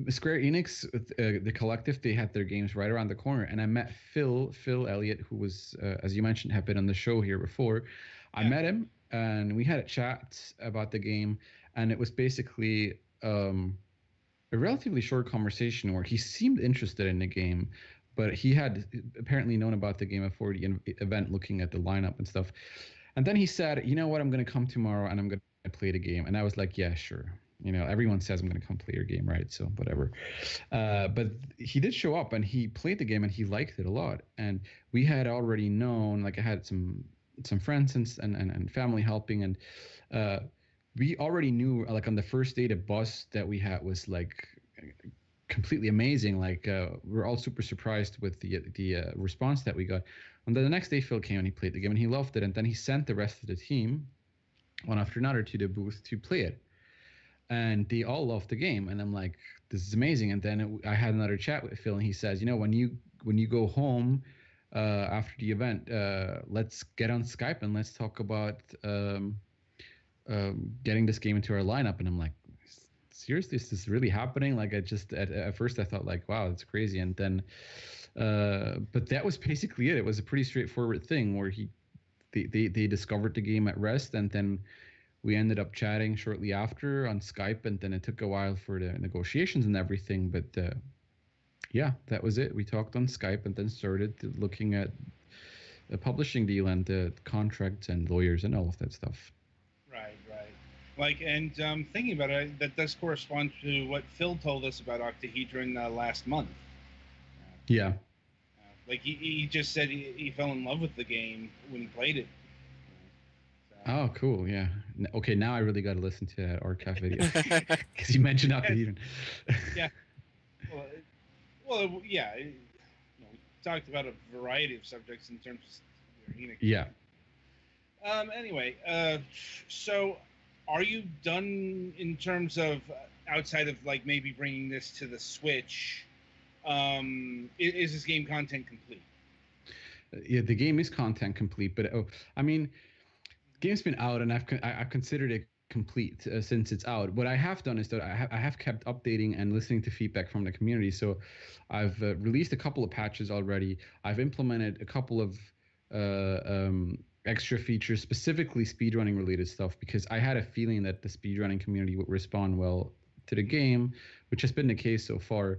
Square Enix, the collective, they had their games right around the corner, and I met Phil Elliott, who was, as you mentioned, have been on the show here before. I met him, and we had a chat about the game, and it was basically a relatively short conversation where he seemed interested in the game, but he had apparently known about the game before the event, looking at the lineup and stuff. And then he said, you know what, I'm going to come tomorrow and I'm going to play the game. And I was like, yeah, sure. Everyone says I'm going to come play your game, right? So whatever. But he did show up and he played the game and he liked it a lot. And we had already known, like I had some friends and family helping. And we already knew, like on the first day, the bus that we had was like completely amazing. Like we're all super surprised with the response that we got. And then the next day, Phil came and he played the game and he loved it. And then he sent the rest of the team one after another to the booth to play it, and they all loved the game. And I'm like, this is amazing. And then I had another chat with Phil, and he says, when you go home after the event, let's get on Skype and let's talk about getting this game into our lineup. And I'm like, seriously, is this really happening? Like, I just at first I thought like, wow, that's crazy. And then but that was basically it. It was a pretty straightforward thing where they discovered the game at rest, and then we ended up chatting shortly after on Skype, and then it took a while for the negotiations and everything. But yeah, that was it. We talked on Skype and then started looking at the publishing deal and the contracts and lawyers and all of that stuff. Right. Like, and thinking about it, that does correspond to what Phil told us about Octahedron last month. Yeah. Like, he just said he fell in love with the game when he played it. Oh, cool. Yeah. Okay, now I really got to listen to that archive video because you mentioned Octahedron. Yeah. Well, yeah. We talked about a variety of subjects in terms of Square Enix. Yeah. Anyway, so are you done in terms of outside of like maybe bringing this to the Switch? Is this game content complete? Yeah, the game is content complete, but I mean, the game's been out, and I've considered it complete since it's out. What I have done is that I have kept updating and listening to feedback from the community. So I've released a couple of patches already. I've implemented a couple of extra features, specifically speedrunning related stuff, because I had a feeling that the speedrunning community would respond well to the game, which has been the case so far.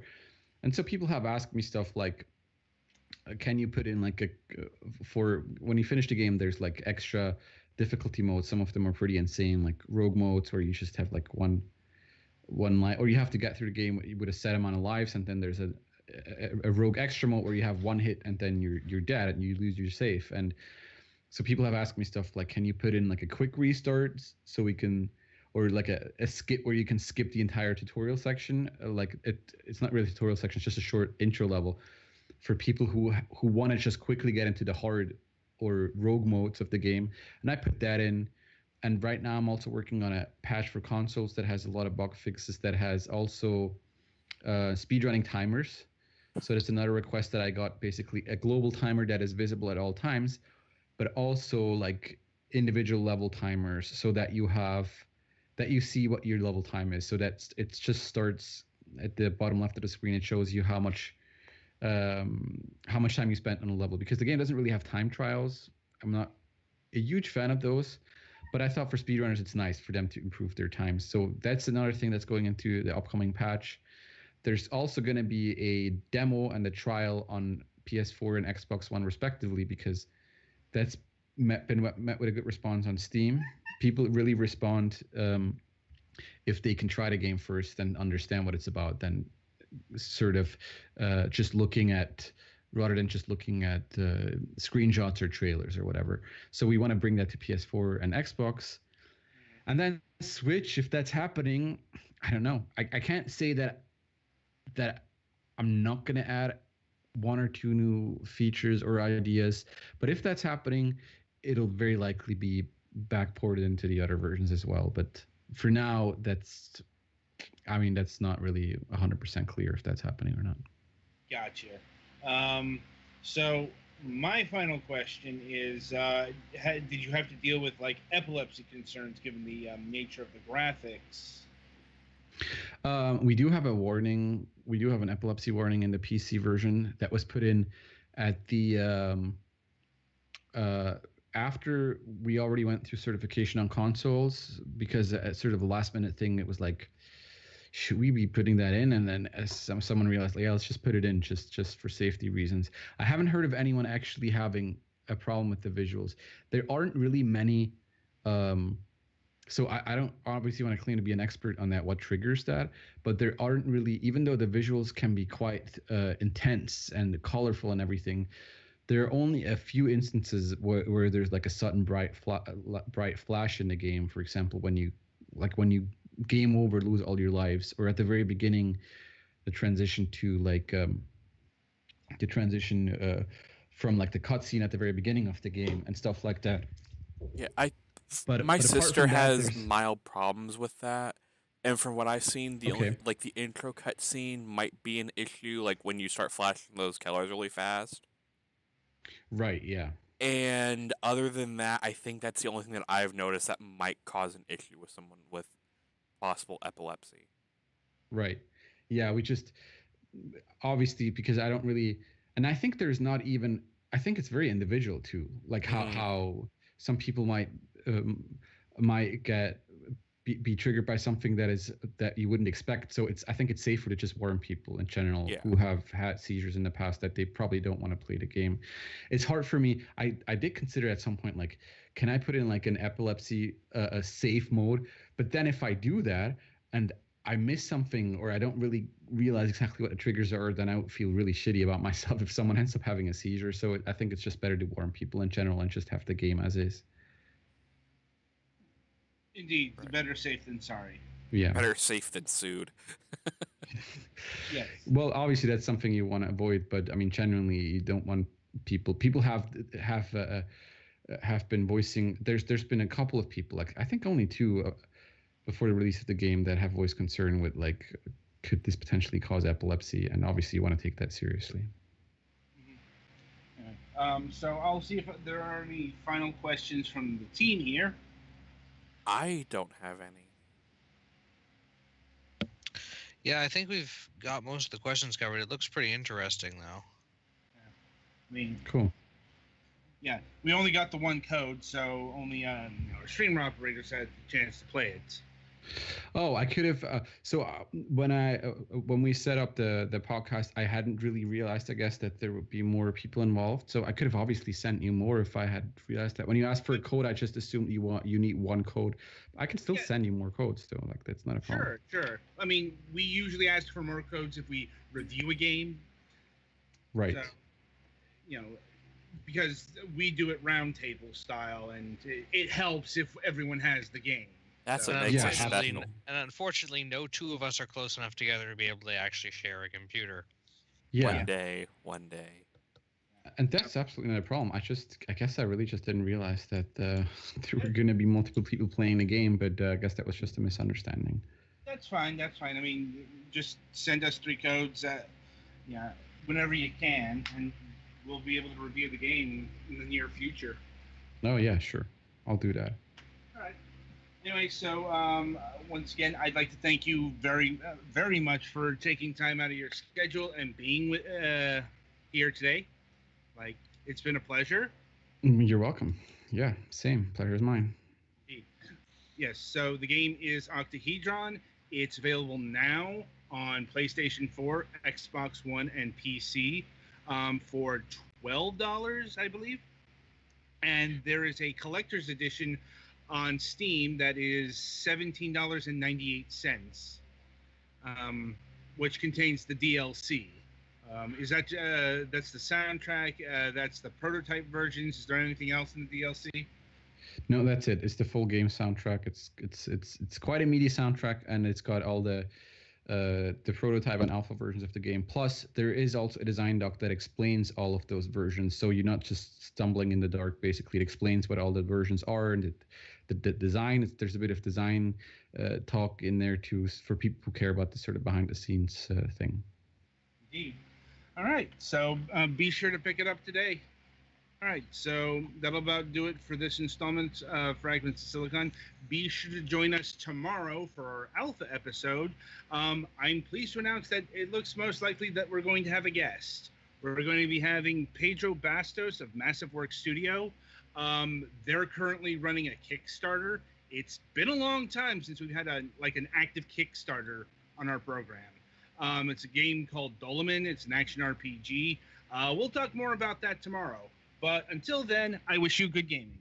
And so people have asked me stuff like, can you put in like for when you finish the game, there's like extra difficulty modes. Some of them are pretty insane, like rogue modes where you just have like one life, or you have to get through the game with a set amount of lives, and then there's a rogue extra mode where you have one hit and then you're dead and you lose your save. And so people have asked me stuff like, can you put in like a quick restart so we can, or like a skip where you can skip the entire tutorial section. Like it's not really a tutorial section, it's just a short intro level for people who want to just quickly get into the hard or rogue modes of the game. And I put that in. And right now I'm also working on a patch for consoles that has a lot of bug fixes, that has also speedrunning timers. So that's another request that I got, basically a global timer that is visible at all times, but also like individual level timers so that you see what your level time is. So that it just starts at the bottom left of the screen. It shows you how much time you spent on a level, because the game doesn't really have time trials. I'm not a huge fan of those, but I thought for speedrunners it's nice for them to improve their times. So that's another thing that's going into the upcoming patch. There's also going to be a demo and a trial on PS4 and Xbox One respectively, because that's been met with a good response on Steam. People really respond if they can try the game first and understand what it's about, then sort of just looking at, rather than just looking at screenshots or trailers or whatever. So we want to bring that to PS4 and Xbox. And then Switch, if that's happening, I don't know. I can't say that I'm not going to add one or two new features or ideas. But if that's happening, it'll very likely be backported into the other versions as well. But for now, that's not really 100% clear if that's happening or not. Gotcha. So my final question is, did you have to deal with like epilepsy concerns given the nature of the graphics? We do have a warning. We do have an epilepsy warning in the PC version that was put in at the after we already went through certification on consoles, because at sort of a last minute thing, it was like, should we be putting that in? And then as someone realized, like, yeah, let's just put it in just for safety reasons. I haven't heard of anyone actually having a problem with the visuals. There aren't really many. So I don't obviously want to claim to be an expert on that, what triggers that, but there aren't really, even though the visuals can be quite intense and colorful and everything, there are only a few instances where there's like a sudden bright flash in the game. For example, when you game over, lose all your lives, or at the very beginning, the transition to like the transition from like the cutscene at the very beginning of the game and stuff like that. Yeah, But my but apart sister from that, has there's mild problems with that, and from what I've seen, the only okay, like the intro cutscene might be an issue, like when you start flashing those colors really fast. right, yeah, And other than that, I think that's the only thing that I've noticed that might cause an issue with someone with possible epilepsy. right, yeah. We just obviously because I don't really, and I think there's not even. I think it's very individual too, like Hmm. how some people um, might be triggered by something that you wouldn't expect. So I think it's safer to just warn people in general Yeah. who have had seizures in the past that they probably don't want to play the game. It's hard for me. I did consider at some point like, can I put in like an epilepsy a safe mode? But then if I do that and I miss something or I don't really realize exactly what the triggers are, then I would feel really shitty about myself if someone ends up having a seizure. So I think it's just better to warn people in general and just have the game as is. Indeed, Right. better safe than sorry. Yeah. Better safe than sued. Yes. Well, obviously that's something you want to avoid, but I mean, genuinely, you don't want people have been voicing. There's been a couple of people, like I think only two before the release of the game that have voiced concern with like, could this potentially cause epilepsy? And obviously, you want to take that seriously. So I'll see if there are any final questions from the team here. I don't have any. Yeah, I think we've got most of the questions covered. It looks pretty interesting, though. I mean, Cool. yeah, we only got the one code, so only our streamer operators had the chance to play it. Oh, I could have. When we set up the podcast, I hadn't really realized, I guess, that there would be more people involved. So I could have obviously sent you more if I had realized that. When you asked for a code, I just assumed you need one code. I can still send you more codes, though. Like that's not a problem. Sure. I mean, we usually ask for more codes if we review a game. Right. So, because we do it roundtable style, and it helps if everyone has the game. That's So- what And makes it unfortunately, special. unfortunately, no two of us are close enough together to be able to actually share a computer. Yeah. One day. And that's absolutely not a problem. I guess I really just didn't realize that there were going to be multiple people playing the game, but I guess that was just a misunderstanding. That's fine. I mean, just send us 3 codes, whenever you can, and we'll be able to review the game in the near future. Oh yeah, sure. I'll do that. All right. Anyway, so once again, I'd like to thank you very, very much for taking time out of your schedule and being here today. Like, it's been a pleasure. You're welcome. Yeah, same. Pleasure is mine. Yes, so the game is Octahedron. It's available now on PlayStation 4, Xbox One, and PC for $12, I believe. And there is a collector's edition on Steam that is $17.98, which contains the DLC. Is that that's the soundtrack? That's the prototype versions. Is there anything else in the DLC? No, that's it. It's the full game soundtrack. It's quite a meaty soundtrack, and it's got all the prototype and alpha versions of the game. Plus, there is also a design doc that explains all of those versions, so you're not just stumbling in the dark. Basically, it explains what all the versions are and the design. There's a bit of design talk in there too for people who care about the sort of behind the scenes thing. Indeed. All right, so be sure to pick it up today. All right, so that'll about do it for this installment of Fragments of Silicon. Be sure to join us tomorrow for our Alpha episode. I'm pleased to announce that it looks most likely that we're going to have a guest. We're going to be having Pedro Bastos of Massive Works Studio. They're currently running a Kickstarter. It's been a long time since we've had an active Kickstarter on our program. It's a game called Demimonde. It's an action RPG. We'll talk more about that tomorrow. But until then, I wish you good gaming.